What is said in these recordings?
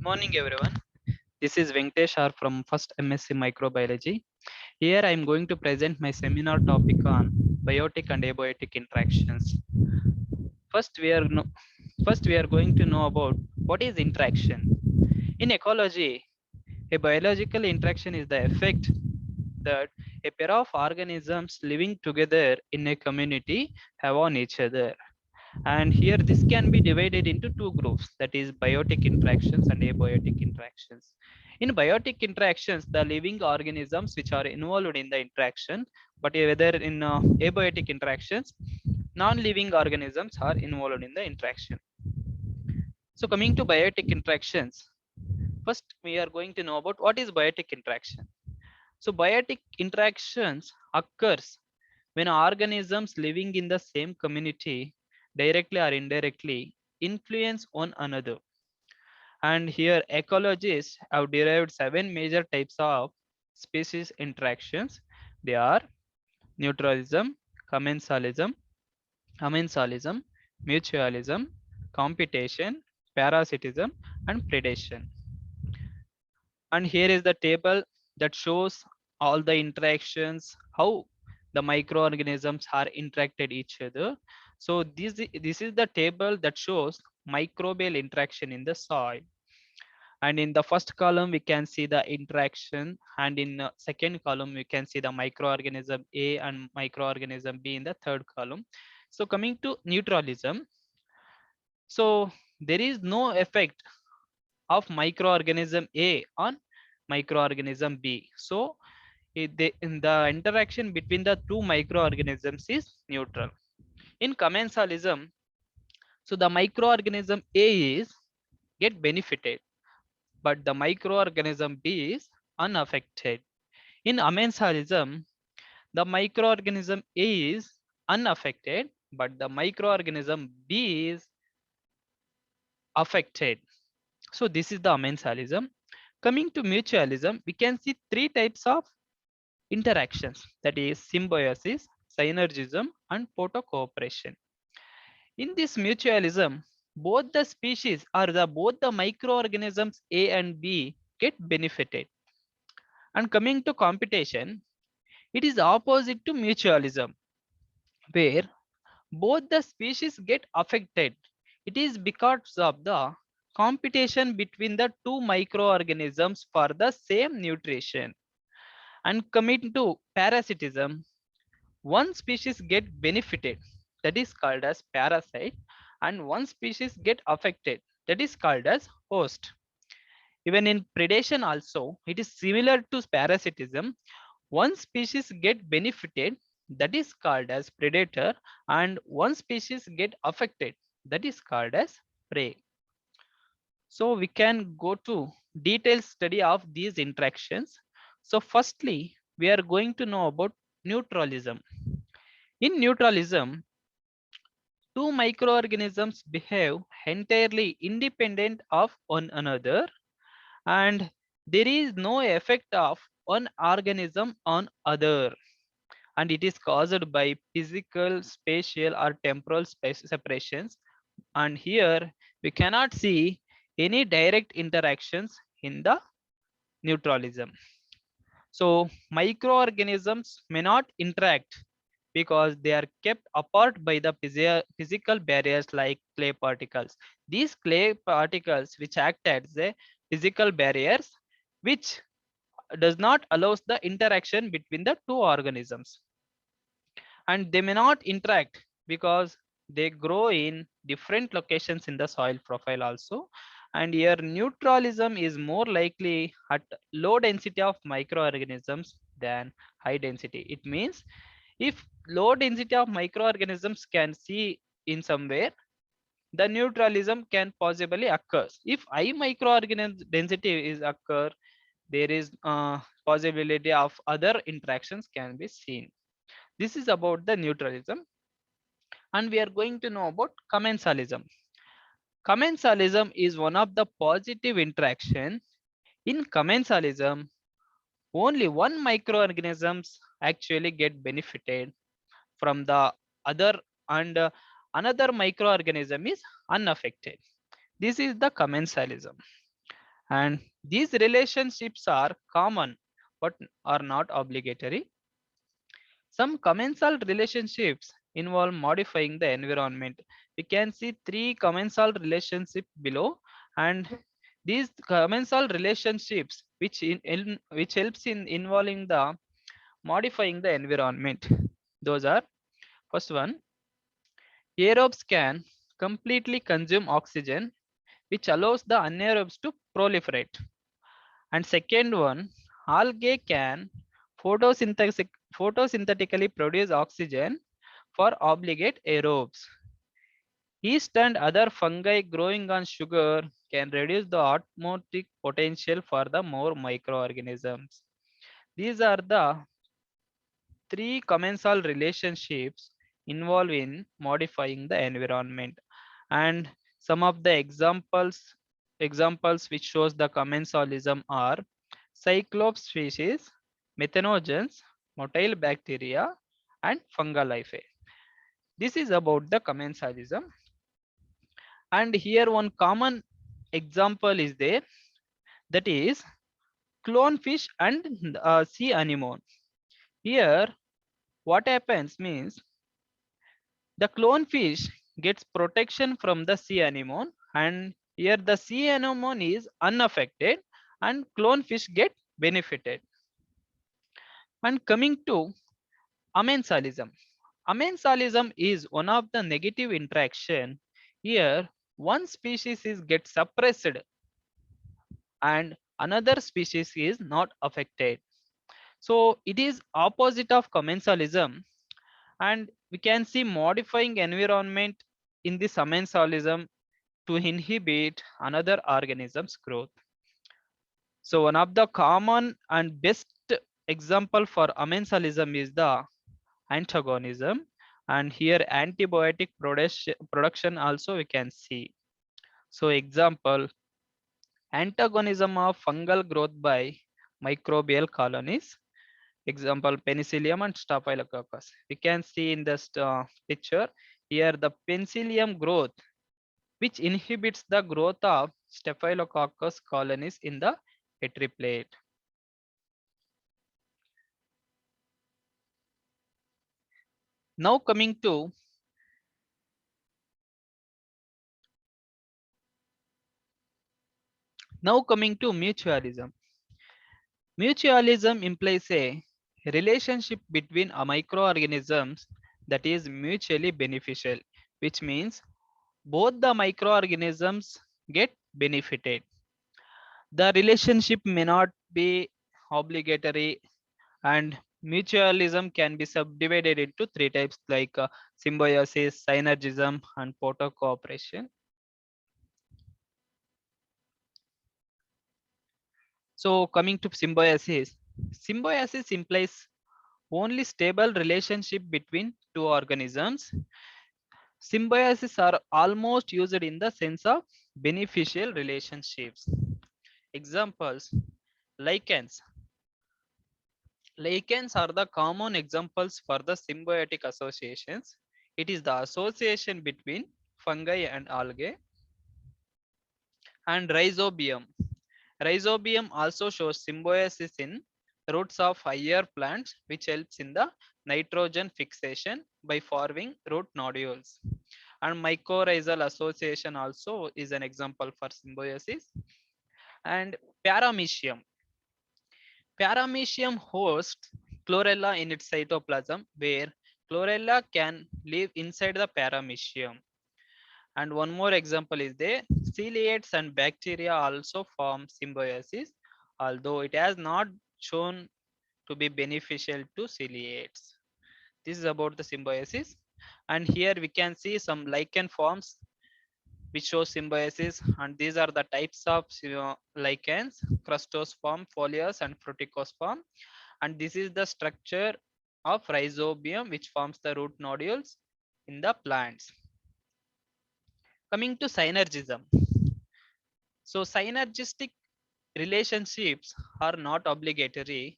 Morning everyone. This is Venkatesh R from First MSc Microbiology. Here I am going to present my seminar topic on biotic and abiotic interactions. First we are no, First we are going to know about what is interaction. In ecology, a biological interaction is the effect that a pair of organisms living together in a community have on each other. And here this can be divided into two groups, that is biotic interactions and abiotic interactions. In biotic interactions, the living organisms which are involved in the interaction, but whether in abiotic interactions, non-living organisms are involved in the interaction. So coming to biotic interactions, first we are going to know about what is biotic interaction. So biotic interactions occurs when organisms living in the same community directly or indirectly influence one another. And here ecologists have derived 7 major types of species interactions. They are neutralism, commensalism, amensalism, mutualism, competition, parasitism, and predation. And here is the table that shows all the interactions, how the microorganisms are interacted each other. So this is the table that shows microbial interaction in the soil. And in the first column we can see the interaction, and in second column we can see the microorganism A and microorganism B in the third column. So coming to neutralism, so there is no effect of microorganism A on microorganism B. So in the interaction between the two microorganisms is neutral. In commensalism, so the microorganism A is get benefited, but the microorganism B is unaffected. In amensalism, the microorganism A is unaffected, but the microorganism B is affected. So this is the amensalism. Coming to mutualism, we can see three types of interactions, that is symbiosis, synergism, and photocooperation. In this mutualism, both the species or both the microorganisms A and B get benefited. And coming to competition, it is opposite to mutualism, where both the species get affected. It is because of the competition between the two microorganisms for the same nutrition. And coming to parasitism, one species get benefited, that is called as parasite, and one species get affected, that is called as host. Even in predation also, it is similar to parasitism. One species get benefited, that is called as predator, and one species get affected, that is called as prey. So we can go to detailed study of these interactions. So firstly, we are going to know about neutralism. In neutralism, two microorganisms behave entirely independent of one another, and there is no effect of one organism on other, and it is caused by physical, spatial, or temporal space separations. And here we cannot see any direct interactions in the neutralism. So microorganisms may not interact because they are kept apart by the physical barriers like clay particles. These clay particles which act as the physical barriers which does not allows the interaction between the two organisms. And they may not interact because they grow in different locations in the soil profile also. And here neutralism is more likely at low density of microorganisms than high density. It means if low density of microorganisms can see in somewhere, the neutralism can possibly occur. If high microorganism density is occur, there is possibility of other interactions can be seen. This is about the neutralism. And we are going to know about commensalism. Commensalism is one of the positive interaction. In commensalism, only one microorganisms actually get benefited from the other, and another microorganism is unaffected. This is the commensalism. And these relationships are common but are not obligatory. Some commensal relationships involve modifying the environment. We can see three commensal relationships below, and these commensal relationships which helps in involving the modifying the environment. Those are: first one, aerobes can completely consume oxygen, which allows the anaerobes to proliferate. And second one, algae can photosynthetically produce oxygen for obligate aerobes. Yeast and other fungi growing on sugar can reduce the osmotic potential for the more microorganisms. These are the three commensal relationships involved in modifying the environment. And some of the examples which shows the commensalism are cyclops species, methanogens, motile bacteria, and fungal life. This is about the commensalism. And here one common example is there, that is clownfish and sea anemone. Here what happens means the clownfish gets protection from the sea anemone, and here the sea anemone is unaffected and clownfish get benefited. And coming to amensalism. Amensalism is one of the negative interaction. Here one species is get suppressed and another species is not affected. So it is opposite of commensalism, and we can see modifying environment in this amensalism to inhibit another organism's growth. So one of the common and best example for amensalism is the antagonism, and here antibiotic production also we can see. So example, antagonism of fungal growth by microbial colonies. Example, penicillium and staphylococcus. We can see in this picture here the penicillium growth which inhibits the growth of staphylococcus colonies in the petri plate. Now coming to mutualism. Mutualism implies a relationship between a microorganisms that is mutually beneficial, which means both the microorganisms get benefited. The relationship may not be obligatory, and mutualism can be subdivided into three types like symbiosis, synergism, and cooperation. So coming to symbiosis, symbiosis implies only stable relationship between two organisms. Symbiosis are almost used in the sense of beneficial relationships. Examples, lichens. Lichens are the common examples for the symbiotic associations. It is the association between fungi and algae. And rhizobium. Rhizobium also shows symbiosis in roots of higher plants, which helps in the nitrogen fixation by forming root nodules. And mycorrhizal association also is an example for symbiosis. And paramecium. Paramecium hosts chlorella in its cytoplasm, where chlorella can live inside the paramecium. And one more example is there, ciliates and bacteria also form symbiosis, although it has not shown to be beneficial to ciliates. This is about the symbiosis. And here we can see some lichen forms which show symbiosis, and these are the types of lichens: crustosperm, foliose, and fruticosperm. And this is the structure of rhizobium which forms the root nodules in the plants. Coming to synergism. So synergistic relationships are not obligatory.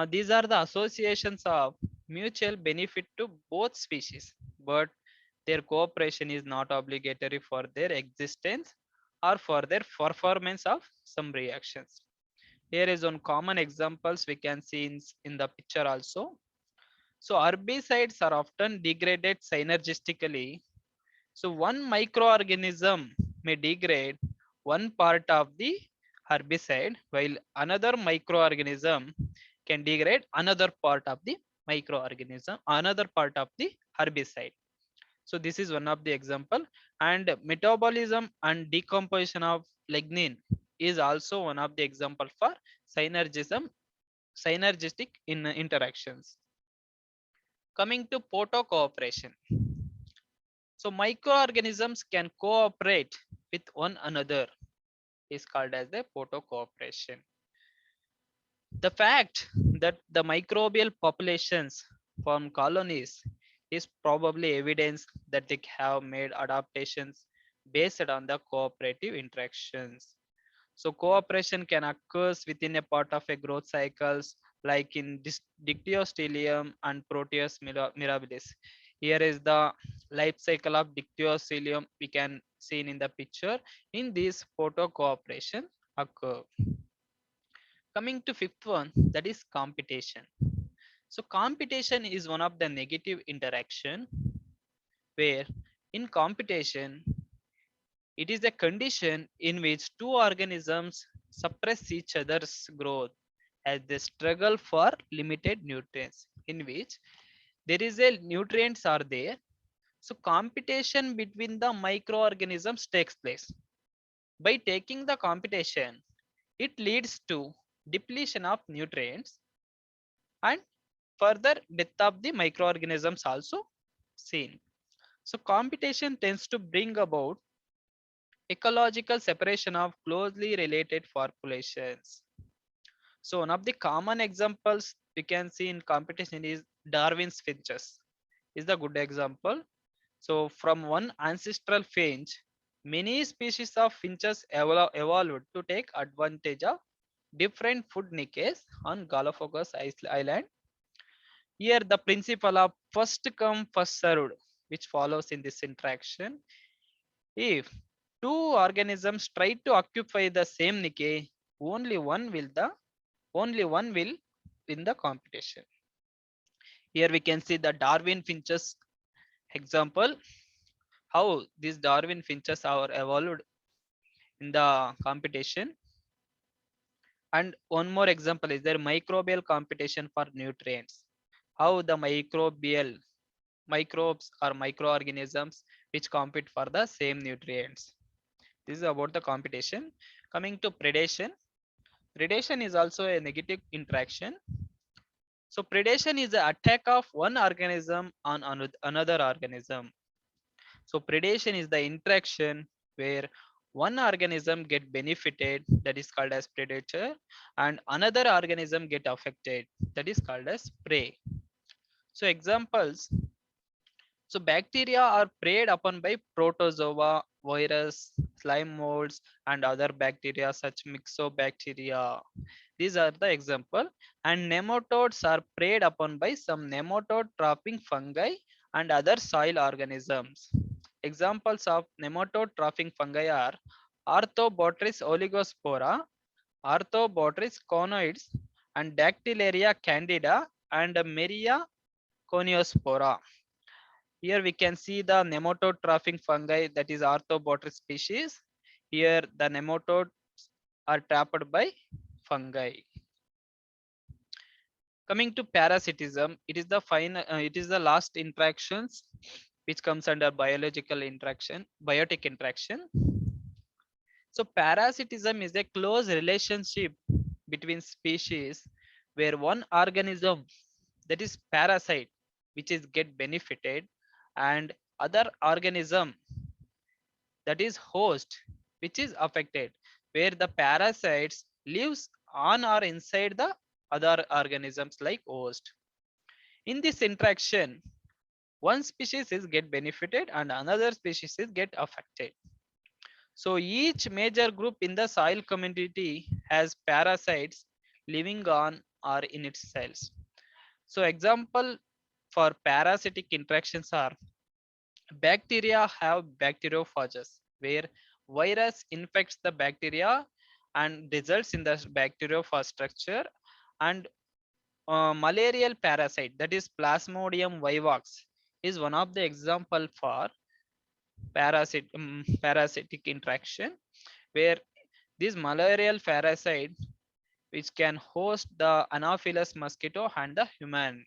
These are the associations of mutual benefit to both species, but their cooperation is not obligatory for their existence. or for their performance of some reactions. Here is one common examples we can see in the picture also. So herbicides are often degraded synergistically. So one microorganism may degrade one part of the herbicide while another microorganism can degrade another part of the microorganism, another part of the herbicide. So this is one of the example, and metabolism and decomposition of lignin is also one of the example for synergism, synergistic in interactions. Coming to photo cooperation. So microorganisms can cooperate with one another is called as the photo cooperation. The fact that the microbial populations form colonies is probably evidence that they have made adaptations based on the cooperative interactions. So cooperation can occur within a part of a growth cycles like in Dictyostelium and Proteus mirabilis. Here is the life cycle of Dictyostelium we can see in the picture. In this photo cooperation occur. Coming to fifth one, that is competition. So competition is one of the negative interaction where in competition it is a condition in which two organisms suppress each other's growth as they struggle for limited nutrients, in which there is a nutrients are there. So competition between the microorganisms takes place. By taking the competition, it leads to depletion of nutrients and further death of the microorganisms also seen. So competition tends to bring about ecological separation of closely related populations. So one of the common examples we can see in competition is Darwin's finches is the good example. So from one ancestral finch, many species of finches evolved to take advantage of different food niches on Galapagos Island. Here the principle of first come first served which follows in this interaction. If two organisms try to occupy the same niche, only one will win the competition. Here we can see the Darwin finches example, how these Darwin finches are evolved in the competition. And one more example is their microbial competition for nutrients. How the microbes or microorganisms which compete for the same nutrients. This is about the competition. Coming to predation. Predation is also a negative interaction. So predation is the attack of one organism on another organism. So predation is the interaction where one organism get benefited, that is called as predator, and another organism get affected, that is called as prey. So examples, so bacteria are preyed upon by protozoa, virus, slime molds, and other bacteria such myxobacteria. These are the example. And nematodes are preyed upon by some nematode trapping fungi and other soil organisms. Examples of nematode trapping fungi are Arthobotrytis oligospora, Arthobotrytis conoides, and Dactylaria candida and Meria coniospora. Here we can see the nematode trapping fungi, that is Arthobotrytis species. Here the nematodes are trapped by fungi. Coming to parasitism, it is the last interactions which comes under biological interaction, biotic interaction. So parasitism is a close relationship between species where one organism, that is parasite, which is get benefited, and other organism, that is host, which is affected, where the parasites lives on or inside the other organisms like host. In this interaction, one species is get benefited and another species is get affected. So each major group in the soil community has parasites living on or in its cells. So example for parasitic interactions are bacteria have bacteriophages where virus infects the bacteria and results in the bacteriophage structure. And malarial parasite, that is Plasmodium vivax, is one of the example for parasitic interaction, where this malarial parasite which can host the Anopheles mosquito and the human.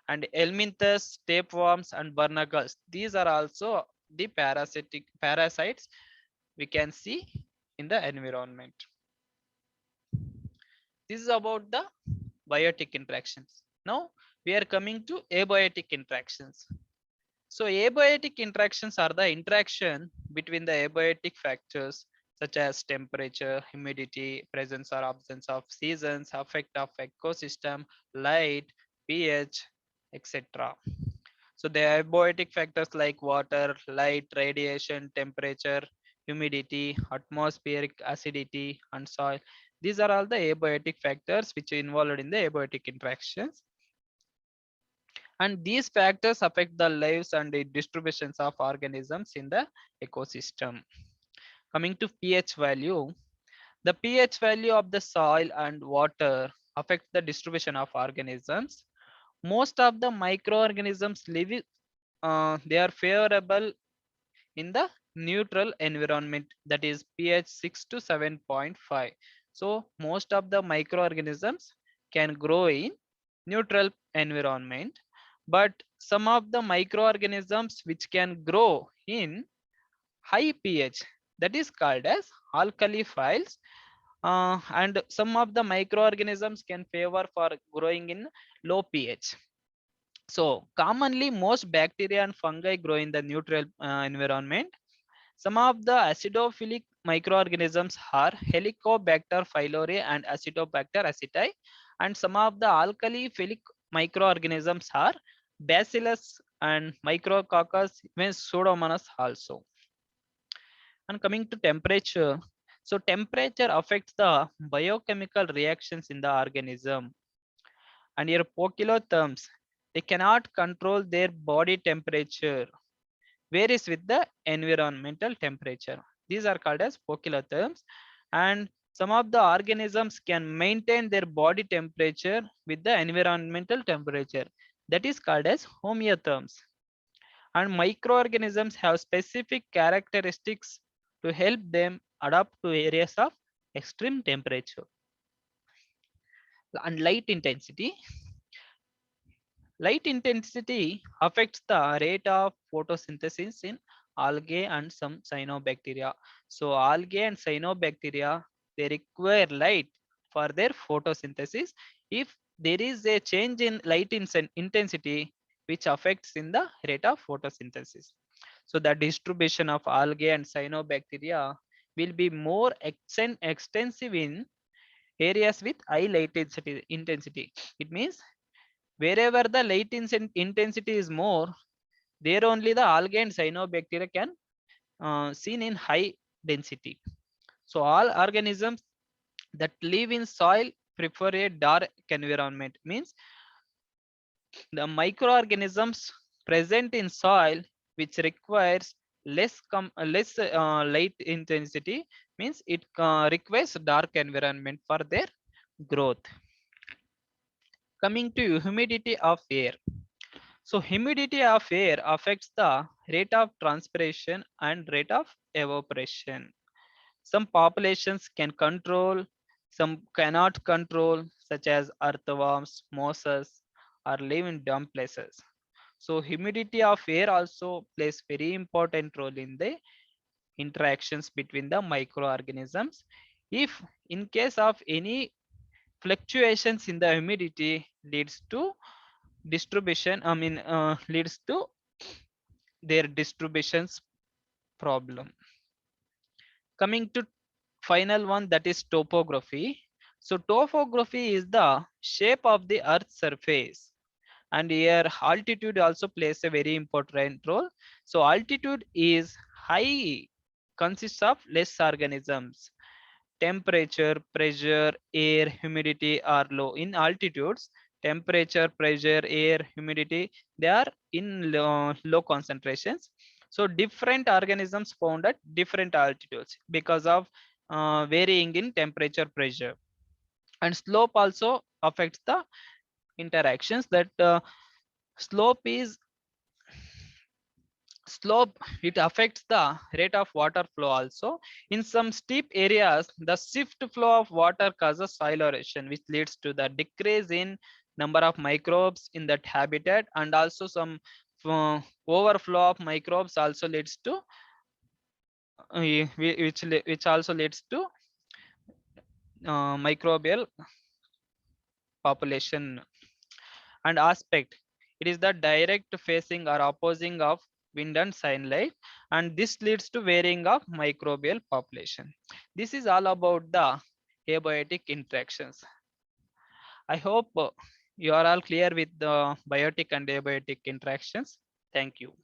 And Helminthus, tapeworms, and barnacles, these are also the parasites we can see in the environment. This is about the biotic interactions. Now we are coming to abiotic interactions. So abiotic interactions are the interaction between the abiotic factors such as temperature, humidity, presence or absence of seasons, effect of ecosystem, light, pH, etc. So the abiotic factors like water, light, radiation, temperature, humidity, atmospheric acidity, and soil. These are all the abiotic factors which are involved in the abiotic interactions. And these factors affect the lives and the distributions of organisms in the ecosystem. Coming to pH value, the pH value of the soil and water affects the distribution of organisms. Most of the microorganisms live, they are favorable in the neutral environment, that is pH 6 to 7.5. So most of the microorganisms can grow in neutral environment, but some of the microorganisms which can grow in high pH, that is called as alkaliphiles, and some of the microorganisms can favor for growing in low pH. So commonly most bacteria and fungi grow in the neutral environment. Some of the acidophilic microorganisms are Helicobacter pylori and Acidobacter aceti, and some of the alkaliphilic microorganisms are Bacillus and Micrococcus, even Pseudomonas also. And coming to temperature, so temperature affects the biochemical reactions in the organism. And your poikilotherms, they cannot control their body temperature, varies with the environmental temperature. These are called as poikilotherms. And some of the organisms can maintain their body temperature with the environmental temperature. That is called as homeotherms. And microorganisms have specific characteristics to help them adapt to areas of extreme temperature. And light intensity. Light intensity affects the rate of photosynthesis in algae and some cyanobacteria. So algae and cyanobacteria, they require light for their photosynthesis. If there is a change in light intensity, which affects in the rate of photosynthesis. So the distribution of algae and cyanobacteria will be more extensive in areas with high light intensity. It means wherever the light intensity is more, there only the algae and cyanobacteria can seen in high density. So all organisms that live in soil prefer a dark environment, means the microorganisms present in soil which requires less light intensity, means it requires dark environment for their growth. Coming to humidity of air. So humidity of air affects the rate of transpiration and rate of evaporation. Some populations can control, some cannot control, such as earthworms, mosses, or live in damp places. So humidity of air also plays very important role in the interactions between the microorganisms. If in case of any fluctuations in the humidity leads to distribution, leads to their distributions problem. Coming to final one, that is topography. So topography is the shape of the earth's surface, and here altitude also plays a very important role. So altitude is high, consists of less organisms. Temperature, pressure, air, humidity are low. In altitudes, temperature, pressure, air, humidity, they are in low concentrations. So different organisms found at different altitudes because of varying in temperature, pressure, and slope also affects the interactions. That slope is slope, it affects the rate of water flow also. In some steep areas, the shift flow of water causes soil erosion, which leads to the decrease in number of microbes in that habitat, and also some overflow of microbes also leads to which also leads to microbial population and aspect. It is the direct facing or opposing of wind and sunlight, and this leads to varying of microbial population. This is all about the abiotic interactions. I hope you are all clear with the biotic and abiotic interactions. Thank you.